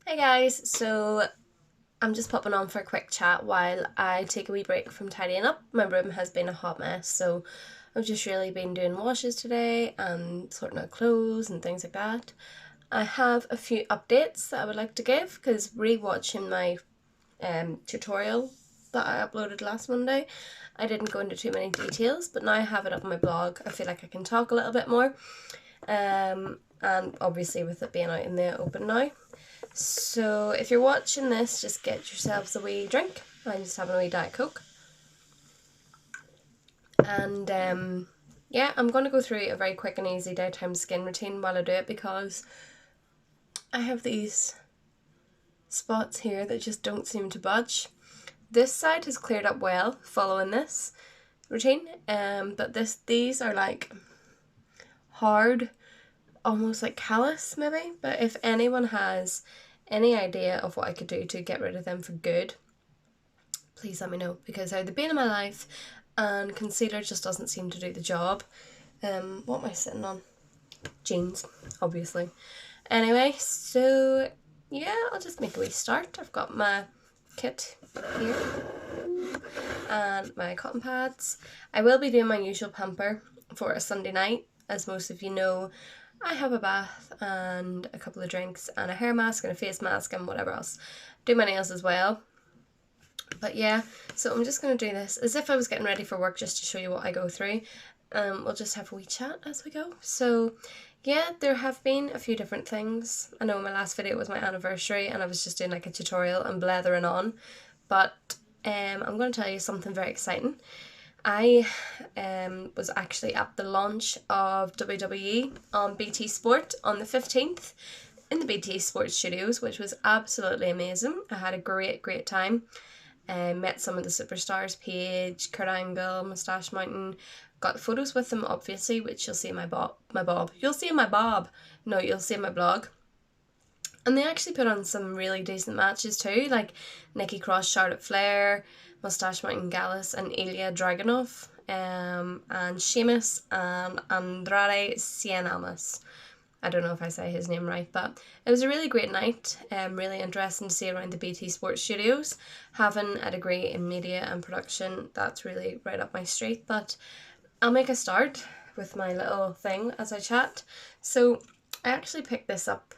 Hey guys, so I'm just popping on for a quick chat while I take a wee break from tidying up. My room has been a hot mess, so I've just really been doing washes today and sorting out clothes and things like that. I have a few updates that I would like to give because rewatching my tutorial that I uploaded last Monday, I didn't go into too many details, but now I have it up on my blog. I feel like I can talk a little bit more, and obviously with it being out in the open now. So if you're watching this, just get yourselves a wee drink. I'm just having a wee Diet Coke. And yeah, I'm going to go through a very quick and easy daytime skin routine while I do it because I have these spots here that just don't seem to budge. This side has cleared up well following this routine, but these are like hard, almost like callous maybe. But if anyone has any idea of what I could do to get rid of them for good, please let me know, because they're the bane of my life and concealer just doesn't seem to do the job. What am I sitting on? Jeans, obviously. Anyway, so yeah, I'll just make a wee start. I've got my kit here and my cotton pads. I will be doing my usual pamper for a Sunday night. As most of you know, I have a bath and a couple of drinks and a hair mask and a face mask and whatever else. Do my nails as well. But yeah, so I'm just going to do this as if I was getting ready for work, just to show you what I go through. We'll just have a wee chat as we go. So yeah, there have been a few different things. I know my last video was my anniversary and I was just doing like a tutorial and blathering on. But I'm going to tell you something very exciting. I was actually at the launch of WWE on BT Sport on the 15th in the BT Sport studios, which was absolutely amazing. I had a great time. Met some of the superstars, Paige, Kurt Angle, Moustache Mountain. Got photos with them, obviously, which you'll see in my bob. You'll see in my bob. No, you'll see in my blog. And they actually put on some really decent matches too, like Nikki Cross, Charlotte Flair, Moustache Mountain Gallus, and Ilya Dragunov, and Sheamus and Andrade Cien Almas. I don't know if I say his name right, but it was a really great night. Really interesting to see around the BT Sports Studios. Having a degree in media and production, that's really right up my street. But I'll make a start with my little thing as I chat. So I actually picked this up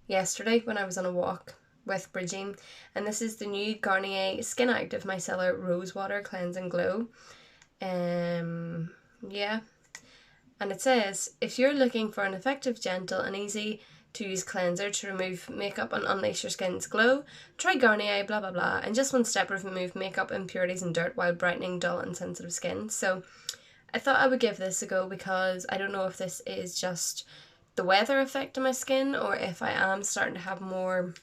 yesterday when I was on a walk with Bridging, and this is the new Garnier Skin Active Micellar Rose Water Cleanse and Glow. Yeah. And it says, if you're looking for an effective, gentle and easy to use cleanser to remove makeup and unleash your skin's glow, try Garnier blah blah blah, and just one step remove makeup, impurities and dirt while brightening dull and sensitive skin. So I thought I would give this a go because I don't know if this is just the weather affecting my skin or if I am starting to have more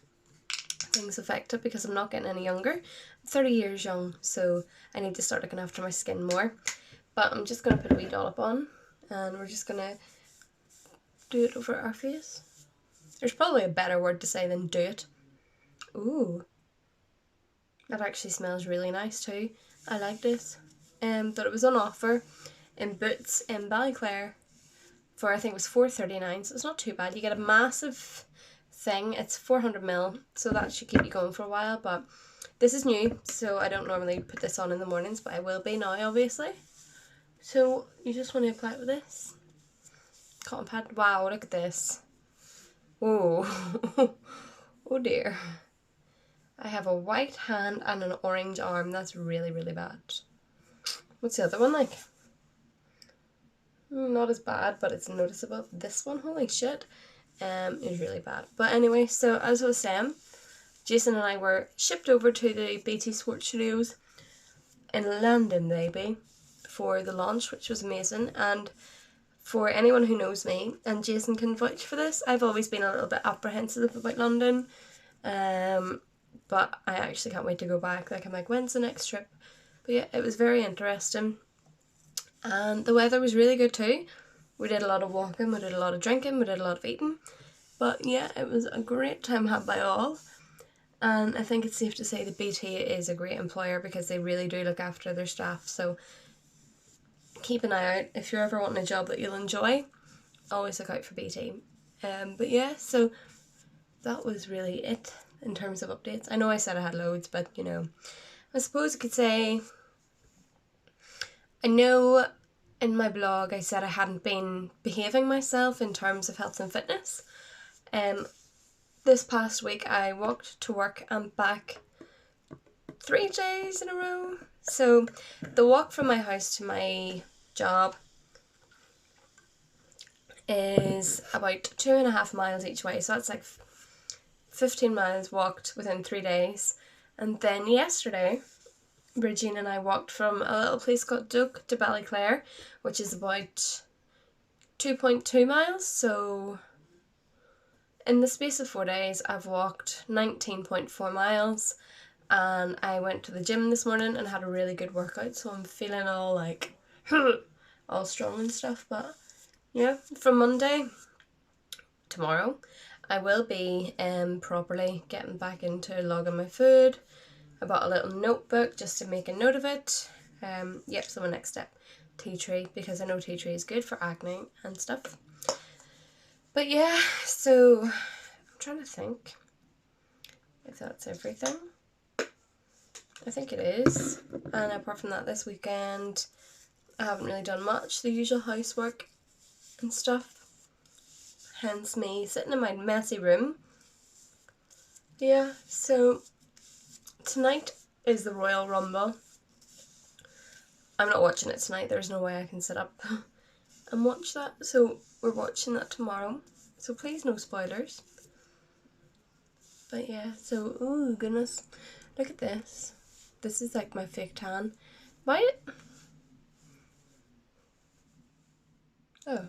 things affected because I'm not getting any younger. I'm 30 years young, so I need to start looking after my skin more. But I'm just going to put a wee dollop on and we're just going to do it over our face. There's probably a better word to say than do it. Ooh. That actually smells really nice too. I like this. But it was on offer in Boots in Bali Clare for, I think it was $4.39, so it's not too bad. You get a massive thing. It's 400ml, so that should keep you going for a while. But this is new, so I don't normally put this on in the mornings, but I will be now, obviously. So you just want to apply it with this cotton pad. Wow, look at this. Oh, oh dear. I have a white hand and an orange arm. That's really bad. What's the other one like? Not as bad, but it's noticeable. This one, holy shit, is really bad. But anyway, so as I was saying, Jason and I were shipped over to the BT Sports Studios in London, baby, for the launch, which was amazing. And for anyone who knows me, and Jason can vouch for this, I've always been a little bit apprehensive about London, but I actually can't wait to go back. Like, I'm like, when's the next trip? But yeah, it was very interesting. And the weather was really good too. We did a lot of walking, we did a lot of drinking, we did a lot of eating. But yeah, it was a great time had by all. And I think it's safe to say that BT is a great employer because they really do look after their staff. So keep an eye out. If you're ever wanting a job that you'll enjoy, always look out for BT. But yeah, so that was really it in terms of updates. I know I said I had loads, but you know, I suppose I could say, I know in my blog I said I hadn't been behaving myself in terms of health and fitness. This past week I walked to work and back 3 days in a row. So the walk from my house to my job is about 2.5 miles each way, so that's like 15 miles walked within 3 days. And then yesterday, Regina and I walked from a little place called Duke to Bali Clare, which is about 2.2 miles. So in the space of 4 days, I've walked 19.4 miles, and I went to the gym this morning and had a really good workout, so I'm feeling all like all strong and stuff. But yeah, from Monday, tomorrow, I will be properly getting back into logging my food. I bought a little notebook just to make a note of it. Yep, so my next step, tea tree, because I know tea tree is good for acne and stuff. But yeah, so I'm trying to think if that's everything. I think it is. And apart from that, this weekend I haven't really done much, the usual housework and stuff. Hence me sitting in my messy room. Yeah, so tonight is the Royal Rumble. I'm not watching it tonight, there's no way I can sit up and watch that, so we're watching that tomorrow. So please no spoilers. But yeah, so, oh goodness, look at this. This is like my fake tan. Why? Oh.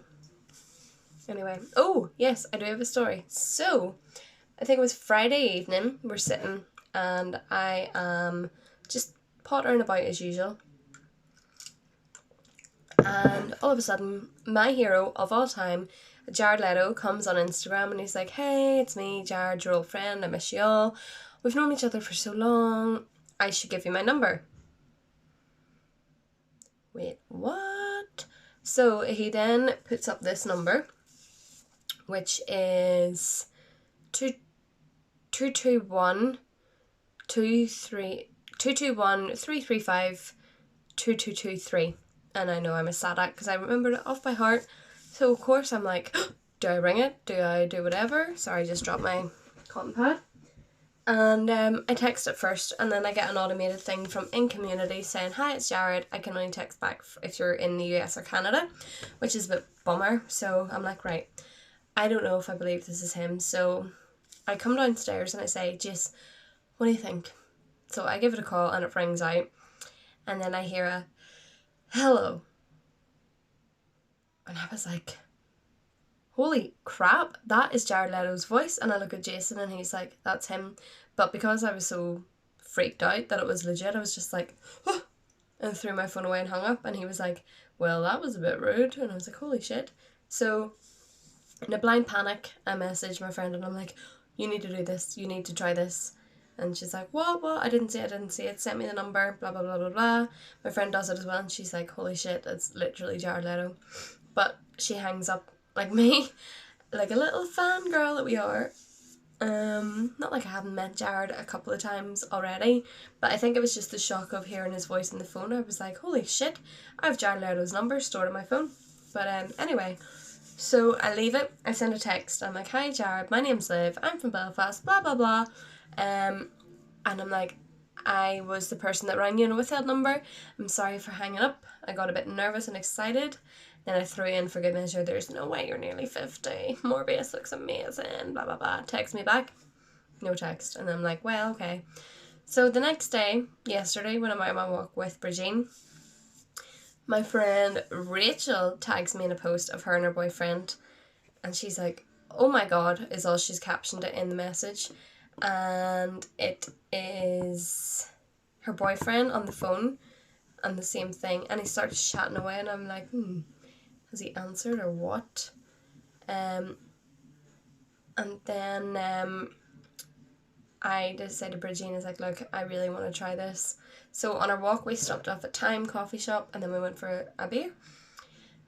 Anyway. Oh, yes, I do have a story. So, I think it was Friday evening, we're sitting, and I am just pottering about as usual. And all of a sudden, my hero of all time, Jared Leto, comes on Instagram and he's like, hey, it's me, Jared, your old friend, I miss you all. We've known each other for so long, I should give you my number. Wait, what? So he then puts up this number, which is 221 335 2223. And I know I'm a sad act because I remembered it off by heart. So of course I'm like, do I ring it? Do I do whatever? Sorry, I just dropped my cotton pad. And I text it first, and then I get an automated thing from In Community saying, hi, it's Jared. I can only text back if you're in the US or Canada, which is a bit bummer. So I'm like, right, I don't know if I believe this is him. So I come downstairs and I say, Jace, what do you think? So I give it a call and it rings out, and then I hear a hello. And I was like, holy crap, that is Jared Leto's voice. And I look at Jason and he's like, that's him. But because I was so freaked out that it was legit, I was just like, oh, and threw my phone away and hung up. And he was like, well, that was a bit rude. And I was like, holy shit. So in a blind panic, I messaged my friend and I'm like, you need to do this, you need to try this. And she's like, what? I didn't see it, sent me the number, blah, blah, blah, blah, blah. My friend does it as well, and she's like, holy shit, it's literally Jared Leto. But she hangs up like me, like a little fangirl that we are. Not like I haven't met Jared a couple of times already, but I think it was just the shock of hearing his voice on the phone. I was like, holy shit, I have Jared Leto's number stored on my phone. But anyway, so I leave it, I send a text, I'm like, hi Jared, my name's Liv, I'm from Belfast, blah, blah, blah. And I'm like, I was the person that rang you on a withheld number. I'm sorry for hanging up. I got a bit nervous and excited. Then I threw in for good measure, there's no way you're nearly 50. Morbius looks amazing, blah, blah, blah. Text me back. No text. And I'm like, well, okay. So the next day, yesterday, when I'm out on my walk with Brigitte, my friend Rachel tags me in a post of her and her boyfriend. And she's like, oh my God, is all she's captioned it in the message. And it is her boyfriend on the phone and the same thing, and he starts chatting away and I'm like, has he answered or what? And then I just said to Brigitte, I was like, look, I really want to try this. So on our walk we stopped off at Time coffee shop and then we went for a beer.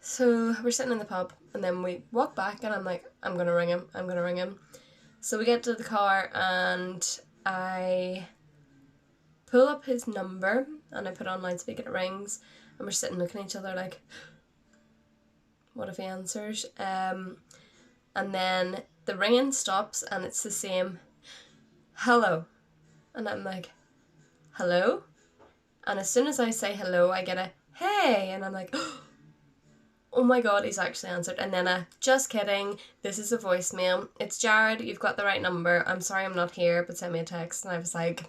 So we're sitting in the pub and then we walk back and I'm like, I'm gonna ring him. So we get to the car and I pull up his number and I put on loudspeaker, it rings, and we're sitting looking at each other like, what if he answers? And then the ringing stops and it's the same, hello. And I'm like, hello? And as soon as I say hello, I get a, hey, and I'm like, oh my god, he's actually answered. And then just kidding, this is a voicemail. It's Jared, you've got the right number. I'm sorry I'm not here, but send me a text. And I was like,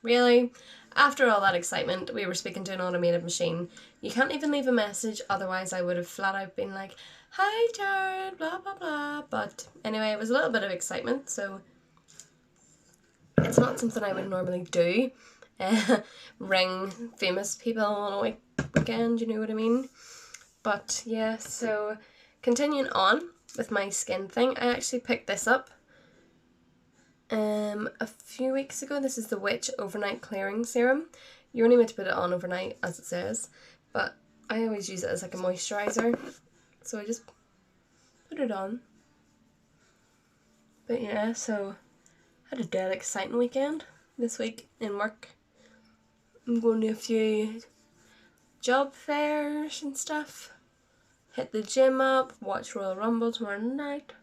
really? After all that excitement, we were speaking to an automated machine. You can't even leave a message, otherwise I would have flat out been like, hi Jared, blah blah blah. But anyway, it was a little bit of excitement, so it's not something I would normally do. Ring famous people on a weekend, you know what I mean? But yeah, so continuing on with my skin thing, I actually picked this up a few weeks ago. This is the Witch Overnight Clearing Serum. You're only meant to put it on overnight, as it says, but I always use it as like a moisturiser, so I just put it on. But yeah, so I had a dead exciting weekend this week in work. I'm going to a few job fairs and stuff, hit the gym up, watch Royal Rumble tomorrow night.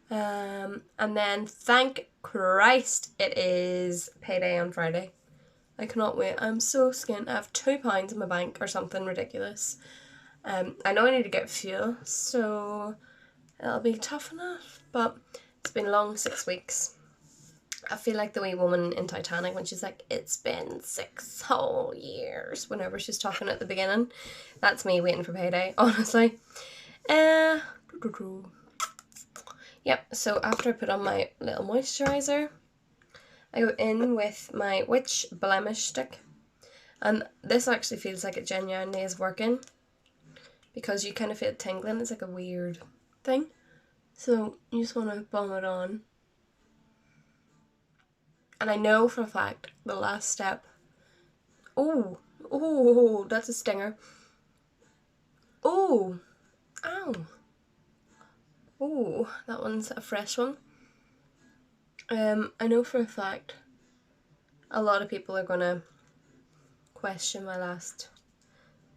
And then thank Christ it is payday on Friday. I cannot wait. I'm so skint. I have £2 in my bank or something ridiculous. I know I need to get fuel, so it'll be tough enough, but it's been a long 6 weeks. I feel like the wee woman in Titanic when she's like, it's been 6 whole years, whenever she's talking at the beginning. That's me waiting for payday, honestly. Yep, so after I put on my little moisturiser, I go in with my Witch Blemish Stick. And this actually feels like it genuinely is working, because you kind of feel it tingling. It's like a weird thing. So you just want to bomb it on. And I know for a fact the last step, oh, that's a stinger. Oh, ow. Oh, that one's a fresh one. I know for a fact a lot of people are gonna question my last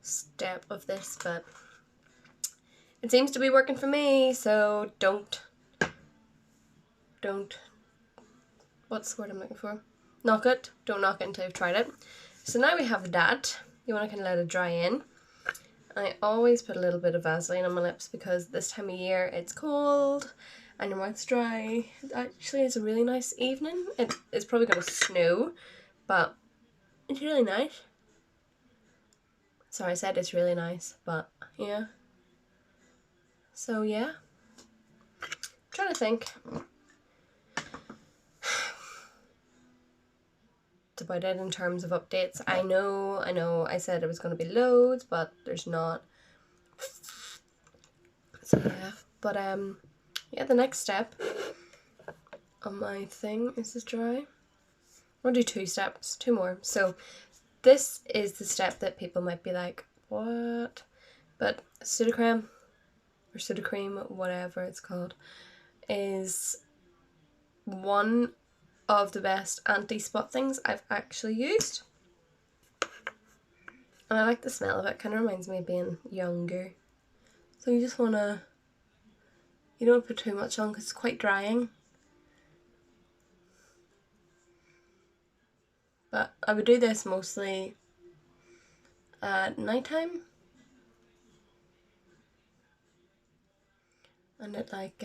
step of this, but it seems to be working for me, so don't, what's the word I'm looking for? Knock it. Don't knock it until you've tried it. So now we have that. You want to kind of let it dry in. I always put a little bit of Vaseline on my lips because this time of year it's cold and your mouth's dry. Actually, it's a really nice evening. It's probably going to snow, but it's really nice. Sorry, I said it's really nice, but yeah. So yeah. I'm trying to think. About it in terms of updates. I know I said it was going to be loads, but there's not. So yeah, but yeah, the next step on my thing is to dry. I'm gonna do 2 steps, 2 more. So this is the step that people might be like, what? But Sudocrem or Sudocreme, whatever it's called, is one of the best anti-spot things I've actually used. And I like the smell of it. Kind of reminds me of being younger. So you just want to, you don't put too much on because it's quite drying. But I would do this mostly at night time. And it like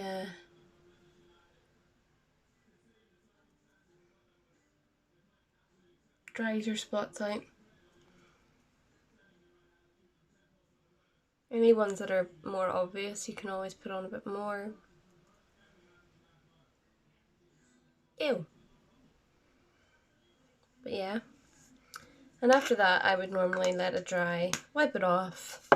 dries your spots out. Any ones that are more obvious, you can always put on a bit more. Ew. But yeah. And after that, I would normally let it dry, wipe it off,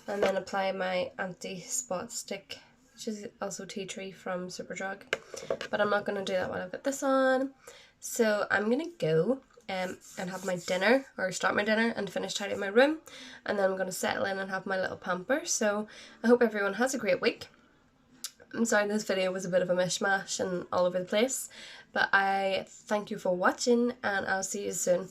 and then apply my anti-spot stick, which is also tea tree from Superdrug. But I'm not going to do that while I've got this on. So I'm going to go and have my dinner, or start my dinner and finish tidying my room, and then I'm going to settle in and have my little pamper. So I hope everyone has a great week. I'm sorry this video was a bit of a mishmash and all over the place, but I thank you for watching and I'll see you soon.